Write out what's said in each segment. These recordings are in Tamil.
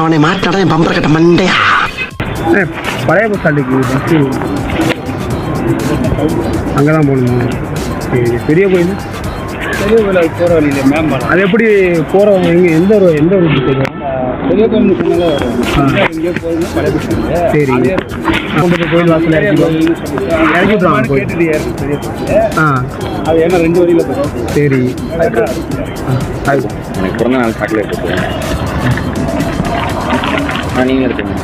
அவனை மாட்டாடா என் பம்பர கட்ட மண்டையா. பழைய பஸ் ஸ்டாண்டுக்கு பஸ்ஸு அங்கே தான் போகணுமா? சரி, பெரிய கோயில் போகிற வழியில் மேம்பாலம். அது எப்படி போகிறவங்க எங்கே எந்த ஒரு பெரிய கோயில் சொன்னாலே வரும். எங்கேயோ போகுது பழைய பஸ் ஸ்டாண்டு. சரி, கொண்டு போய் கோயில் வாசல் இறக்கி விட்றாங்க. கேட்டுட்டு பெரிய அது ஏன்னா 2 வழியில் போகும். சரி, அது எனக்கு பிறந்த நாள் சாக்லேட் இருக்கு. நீங்கள் எடுத்துங்க.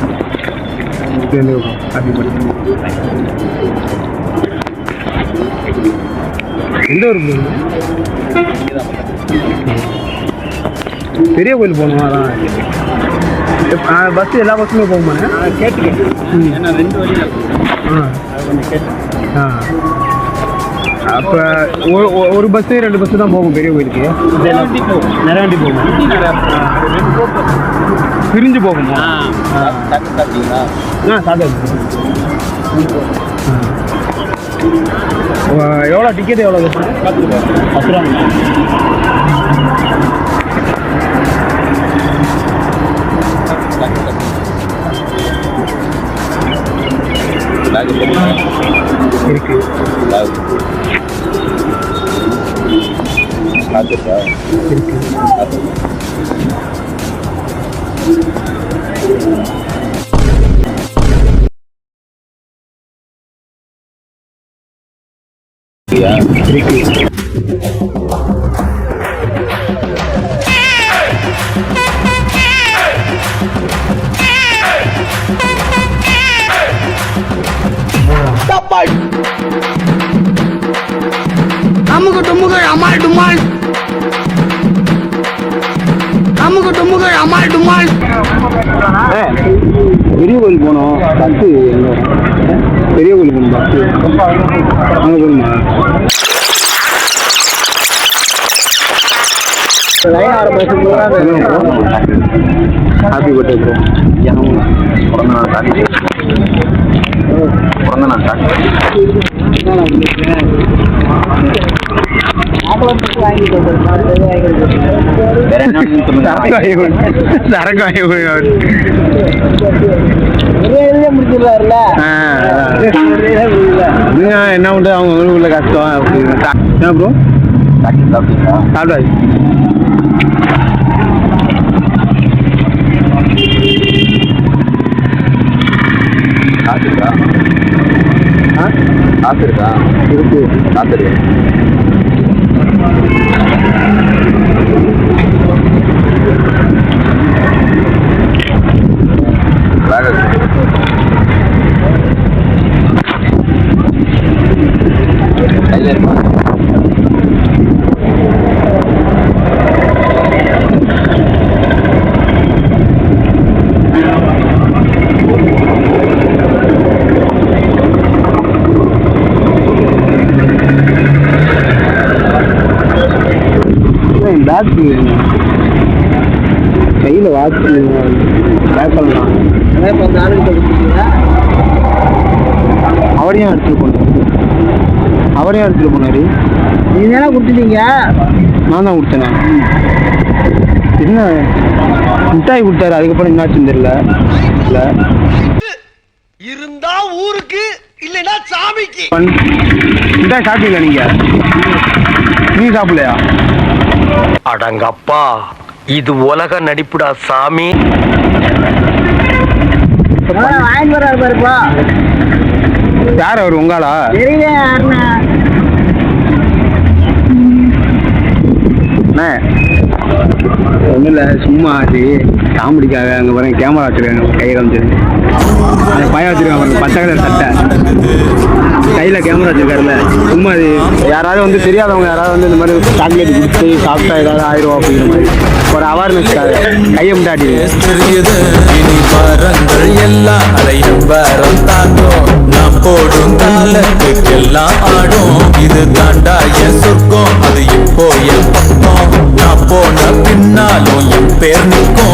எந்த ஒரு பெரிய கோயில் போகணுமா? அதான் பஸ்ஸு எல்லா பஸ்ஸுமே போகுமாண்ணே? கேட்டுக்கேன் ஏன்னா 2 வழியில் கொஞ்சம் கேட்டேன். அப்போ ஒரு பஸ்ஸு 2 பஸ்ஸு தான் போகும் பெரிய கோயிலுக்கு. நிறையாண்டி போகும். பிரிஞ்சு போகுமா? சாப்பிட்டு எவ்வளோ டிக்கெட் எவ்வளோ? 10 ரூபா. இருக்கு அமுக டுமுகள் அமால் டுமால். அமுக டுமுகள் அமால் டுமால். பெரிய கோயில் போனோம். பஸ்ஸு பெரிய கோயில் போகணும். பஸ்ஸு அங்கே போகணுமா? Happy birthday bro. எனக்கும் பிறந்த நாள் சாக்லேட். பிறந்த நாள் சாக்லேட் என்ன உண்டு அவங்க உள்ள கஷ்டம். என்ன ப்ரோ சாப்பிடாது? காசு இருக்கா? இருக்கு. காசு இருக்கு. கையில் இருக்கா? பேட்ரி கையில் வாட்சி பேக் பண்ணலாம். அவரையும் எடுத்துகிட்டு போனாரு. நீங்கள் தானே கொடுத்துட்டீங்க? நான் தான் கொடுத்தேனே. என்ன மிட்டாய் கொடுத்தாரு, அதுக்கப்புறம் என்னாச்சுன்னு தெரியல. இல்லை இருந்தா ஊருக்கு இல்லைன்னா சாமிக்கு. மிட்டாய் சாப்பிட்டீங்களா நீங்க சாப்பிடலையா? அடங்கப்பா, இது உலக நடிப்புடா சாமி. யார் அவர்? உங்களா? ஒன்றும் இல்லை, சும்மா அது காமெடிக்காக. அங்கே பாருங்க கேமரா வச்சுருக்காங்க, கையை காமிச்சது. அந்த பையன் வச்சுருக்காங்க பாருங்க, பச்சை கலர் சட்டை, கையில் கேமரா வச்சுருக்காருல்ல. சும்மா அது யாராவது வந்து தெரியாதவங்க யாராவது வந்து இந்த மாதிரி சாக்லேட் கொடுத்து சாப்பிட்டா ஏதாவது ஆயிரம் அப்படிங்கிற மாதிரி ஒரு அவேர்னஸ்க்காக கையை முட்டாடி. எல்லாம் அலையும் வரம் தாங்கும், நான் போடும் தாளத்துக்கெல்லாம் ஆடும். இது தாண்டா என் சொர்க்கம், அது இப்போ என் பக்கம். நான் போன பின்னாலும் என் பேர் நிற்கும்.